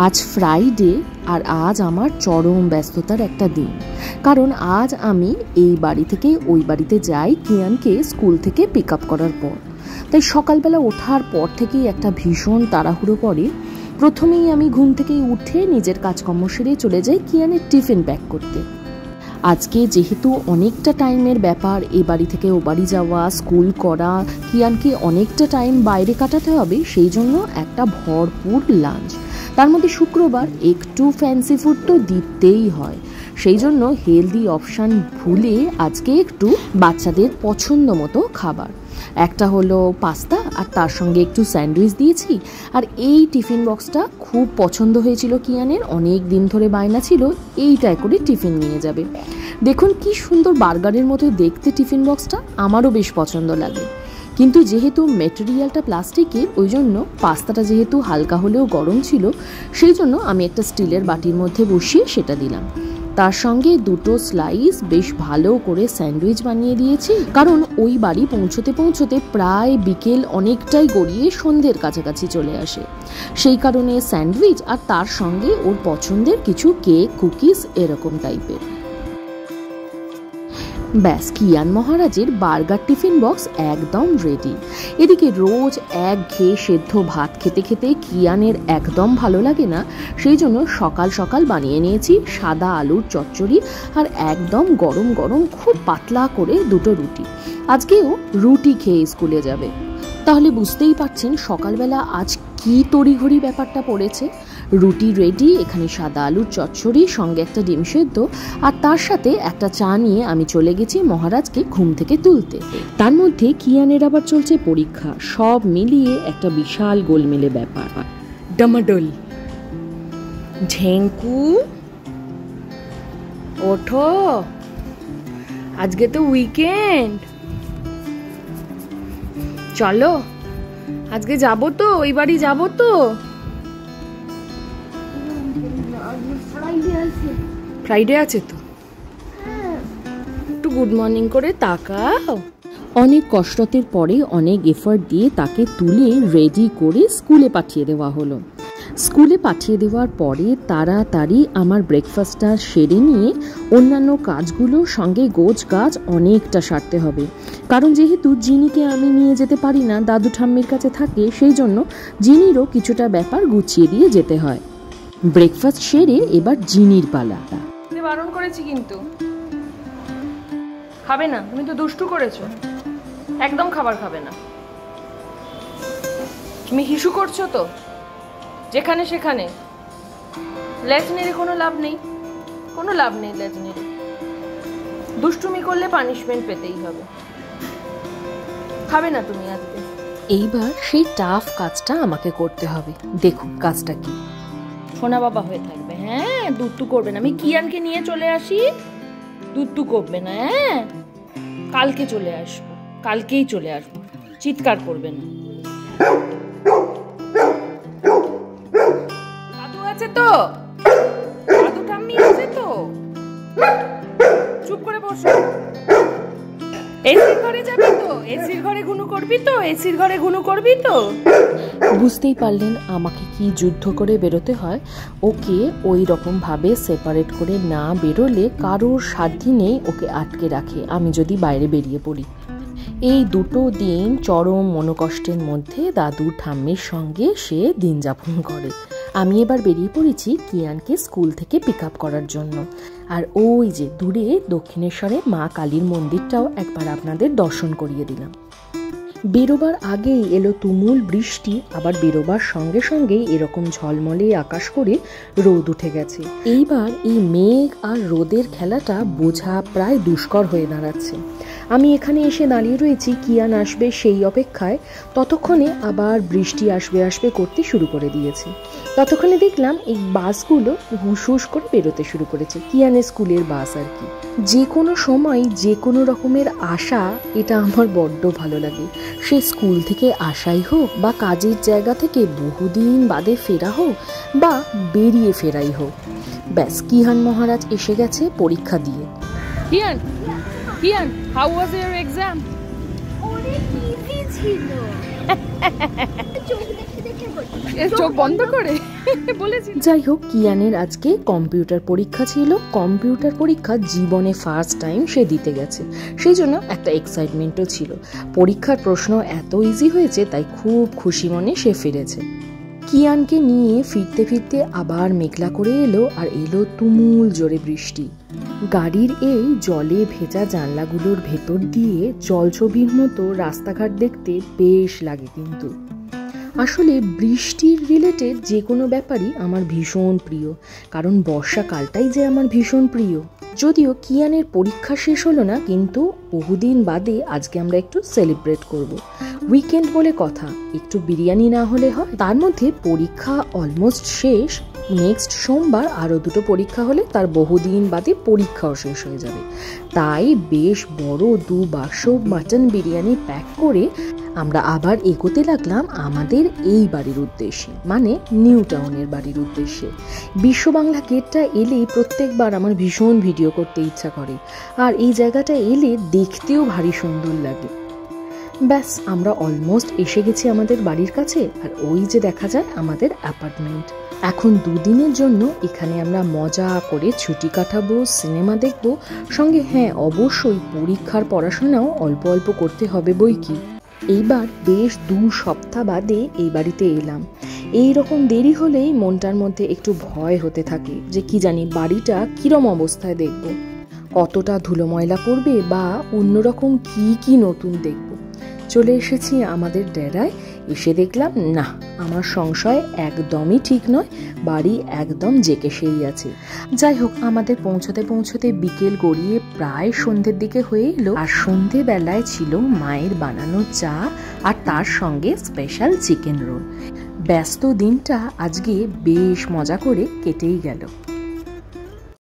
আজ ফ্রাইডে আর আজ আমার চরম ব্যস্ততার একটা দিন, কারণ আজ আমি এই বাড়ি থেকে ওই বাড়িতে যাই কিয়ানকে স্কুল থেকে পিক আপ করার পর। তাই সকালবেলা ওঠার পর থেকেই একটা ভীষণ তাড়াহুড়ো করে। প্রথমেই আমি ঘুম থেকে উঠে নিজের কাজকর্ম সেরে চলে যাই কিয়ানের টিফিন প্যাক করতে। আজকে যেহেতু অনেকটা টাইমের ব্যাপার, এ বাড়ি থেকে ও বাড়ি যাওয়া, স্কুল করা, কিয়ানকে অনেকটা টাইম বাইরে কাটাতে হবে, সেই জন্য একটা ভরপুর লাঞ্চ। তার মধ্যে শুক্রবার একটু ফ্যান্সি ফুড তো দিতেই হয়, সেই জন্য হেলদি অপশান ভুলে আজকে একটু বাচ্চাদের পছন্দ মতো খাবার, একটা হলো পাস্তা আর তার সঙ্গে একটু স্যান্ডউইচ দিয়েছি। আর এই টিফিন বক্সটা খুব পছন্দ হয়েছিল কিয়ানের, অনেক দিন ধরে বায়না ছিল এইটায় করে টিফিন নিয়ে যাবে। দেখুন কি সুন্দর বার্গারের মতো দেখতে টিফিন বক্সটা, আমারও বেশ পছন্দ লাগে। কিন্তু যেহেতু মেটেরিয়ালটা প্লাস্টিকের, ওই জন্য পাস্তাটা যেহেতু হালকা হলেও গরম ছিল, সেই জন্য আমি একটা স্টিলের বাটির মধ্যে বসিয়ে সেটা দিলাম। তার সঙ্গে দুটো স্লাইস বেশ ভালো করে স্যান্ডউইচ বানিয়ে দিয়েছি, কারণ ওই বাড়ি পৌঁছতে পৌঁছতে প্রায় বিকেল অনেকটাই গড়িয়ে সন্ধ্যের কাছাকাছি চলে আসে। সেই কারণে স্যান্ডউইচ আর তার সঙ্গে ওর পছন্দের কিছু কেক, কুকিজ এরকম টাইপের। ব্যাস, কিয়ান মহারাজের বার্গার টিফিন বক্স একদম রেডি। এদিকে রোজ একঘেয়ে সেদ্ধ ভাত খেতে খেতে কিয়ানের একদম ভালো লাগে না, সেই জন্য সকাল সকাল বানিয়ে নিয়েছি সাদা আলুর চচ্চড়ি আর একদম গরম গরম খুব পাতলা করে দুটো রুটি। আজকেও রুটি খেয়ে স্কুলে যাবে। তাহলে বুঝতেই পারছেন সকালবেলা আজ কি তড়িঘড়ি ব্যাপারটা পড়েছে। রুটি রেডি, এখানে সাদা আলুর চচ্চড়ি, সঙ্গে একটা ডিম সেদ্ধ, আর তার সাথে একটা চা নিয়ে আমি চলে গেছি মহারাজকে ঘুম থেকে তুলতে। তার মধ্যে কিয়ানের আবার চলছে পরীক্ষা, সব মিলিয়ে একটা বিশাল গোলমেলে ব্যাপার। ডামাডোল। ঝেঙ্কু ওঠো, আজকে তো উইকেন্ড, চলো আজকে যাবো তো, ওই বাড়ি যাবো তো। ফ্রাইডে আছে তো, একটু গুড মর্নিং করে তাকাও। অনেক কষ্টতের পরে অনেক এফর্ট দিয়ে তাকে তুলে রেডি করে স্কুলে পাঠিয়ে দেওয়া হলো। স্কুলে পাঠিয়ে দেওয়ার পরে তাড়াতাড়ি আমার ব্রেকফাস্টটা সেরে নিয়ে অন্যান্য কাজগুলো সঙ্গে গোছ গাছ অনেকটা সারতে হবে, কারণ যেহেতু জিনিকে আমি নিয়ে যেতে পারি না, দাদু ঠাম্মির কাছে থাকে, সেই জন্য জিনিরও কিছুটা ব্যাপার গুছিয়ে দিয়ে যেতে হয়। ব্রেকফাস্ট সেরে এবার জিনির পালা। বারণ করেছি কিন্তু খাবে না, তুমি তো দুষ্টু করেছো, একদম খাবার খাবে না। তুমি হিসু করছো তো যেখানে সেখানে, লেজ নেড়ে কোনো লাভ নেই, কোনো লাভ নেই লেজ নেড়ে। দুষ্টুমি করলে পানিশমেন্ট পেতেই হবে। খাবে না তুমি আজকে। এইবার সেই টাফ কাজটা আমাকে করতে হবে। দেখুন কাজটা কি। সোনা বাবা হয়ে থাকবে, হ্যাঁ, দুট্টু করবে না। আমি কিয়ানকে নিয়ে চলে আসি, দুট্টু করবে না, হ্যাঁ, কালকে চলে আসবো, কালকেই চলে আসবো, চিৎকার করবে না। দাদু আছে তো, দাদু ঠাম্মি আছে তো, চুপ করে বসো। এসির ঘরে যাবি তো, এসির ঘরে গুনু করবি তো, এসির ঘরে গুনু করবি তো। বুঝতেই পারলেন আমাকে কি যুদ্ধ করে বেরোতে হয়। ওকে ওই রকম ভাবে সেপারেট করে না বেরোলে কারোর সাধ্য নেই ওকে আটকে রাখে আমি যদি বাইরে বেরিয়ে পড়ি। এই দুটো দিন চরম মনোকষ্টের মধ্যে দাদু ঠাম্মির সঙ্গে সে দিন যাপন করে। আমি এবার বেরিয়ে পড়েছি কিয়ানকে স্কুল থেকে পিক আপ করার জন্য। আর ওই যে দূরে দক্ষিণেশ্বরে মা কালীর মন্দিরটাও একবার আপনাদের দর্শন করিয়ে দিলাম। বেরোবার আগেই এলো তুমুল বৃষ্টি, আবার বেরোবার সঙ্গে সঙ্গেই এরকম ঝলমলে আকাশ করে রোদ উঠে গেছে। এইবার এই মেঘ আর রোদের খেলাটা বোঝা প্রায় দুষ্কর হয়ে দাঁড়াচ্ছে। আমি এখানে এসে দাঁড়িয়ে রয়েছি কিয়ান আসবে সেই অপেক্ষায়, ততক্ষণে আবার বৃষ্টি আসবে আসবে করতে শুরু করে দিয়েছে। ততক্ষণে দেখলাম এই বাসগুলো হুস হুস করে বেরোতে শুরু করেছে, কিয়ানের স্কুলের বাস আর কি। যে কোনো সময় যে কোনো রকমের আশা, এটা আমার বড্ড ভালো লাগে। সে স্কুল থেকে আসাই হোক, বা কাজের জায়গা থেকে বহুদিন বাদে ফেরা হোক, বা বেরিয়ে ফেরাই হোক। ব্যাস, কিয়ান মহারাজ এসে গেছে পরীক্ষা দিয়ে। Kian, Kian, how was your exam? অনেক ইজি ছিল। চোখ দেখে দেখে বলি। চোখ বন্ধ করে বলেছি। যাই হোক, কিয়ানের আজকে কম্পিউটার পরীক্ষা ছিল। কম্পিউটার পরীক্ষা জীবনে ফার্স্ট টাইম সে দিতে গেছে, সেই জন্য একটা এক্সাইটমেন্টও ছিল। পরীক্ষার প্রশ্ন এত ইজি হয়েছে, তাই খুব খুশি মনে সে ফিরেছে। কিয়ানকে নিয়ে ফিরতে ফিরতে আবার মেঘলা করে এলো, আর এলো তুমুল জোরে বৃষ্টি। গাড়ির এই জলে ভেজা জানলাগুলোর ভেতর দিয়ে জলছবির মতো রাস্তাঘাট দেখতে বেশ লাগে। কিন্তু আসলে বৃষ্টির রিলেটেড যে কোনো ব্যাপারই আমার ভীষণ প্রিয়, কারণ বর্ষাকালটাই যে আমার ভীষণ প্রিয়। যদিও কিয়ানের পরীক্ষা শেষ হলো না, কিন্তু বহুদিন বাদে আজকে আমরা একটু সেলিব্রেট করব। উইকেন্ড বলে কথা, একটু বিরিয়ানি না হলে হয়। তার মধ্যে পরীক্ষা অলমোস্ট শেষ, নেক্সট সোমবার আরও দুটো পরীক্ষা হলে তার বহুদিন বাদে পরীক্ষাও শেষ হয়ে যাবে। তাই বেশ বড় 2 বাক্স মাটন বিরিয়ানি প্যাক করে আমরা আবার এগোতে লাগলাম আমাদের এই বাড়ির উদ্দেশ্যে, মানে নিউ টাউনের বাড়ির উদ্দেশ্যে। বিশ্ব বাংলা গেটটা এলেই প্রত্যেকবার আমার ভীষণ ভিডিও করতে ইচ্ছা করে, আর এই জায়গাটা এলে দেখতেও ভারী সুন্দর লাগে। ব্যাস, আমরা অলমোস্ট এসে গেছি আমাদের বাড়ির কাছে, আর ওই যে দেখা যায় আমাদের অ্যাপার্টমেন্ট। এখন 2 দিনের জন্য এখানে আমরা মজা করে ছুটি কাটাবো, সিনেমা দেখব, সঙ্গে হ্যাঁ অবশ্যই পরীক্ষার পড়াশোনাও অল্প অল্প করতে হবে বই কি। এইবার বেশ 2 সপ্তাহ বাদে এই বাড়িতে এলাম। এই রকম দেরি হলেই মনটার মধ্যে একটু ভয় হতে থাকে যে কি জানি বাড়িটা কিরম অবস্থায় দেখব, কতটা ধুলো ময়লা পড়বে, বা অন্যরকম কি নতুন দেখব। চলে এসেছি আমাদের ডেরায়, এসে দেখলাম না, আমার সংশয় একদমই ঠিক নয়, বাড়ি একদম জেকে সেই আছে। যাই হোক, আমাদের পৌঁছতে পৌঁছতে বিকেল গড়িয়ে প্রায় সন্ধ্যের দিকে হয়ে এলো, আর সন্ধ্যেবেলায় ছিল মায়ের বানানো চা আর তার সঙ্গে স্পেশাল চিকেন রোল। ব্যস্ত দিনটা আজকে বেশ মজা করে কেটেই গেল।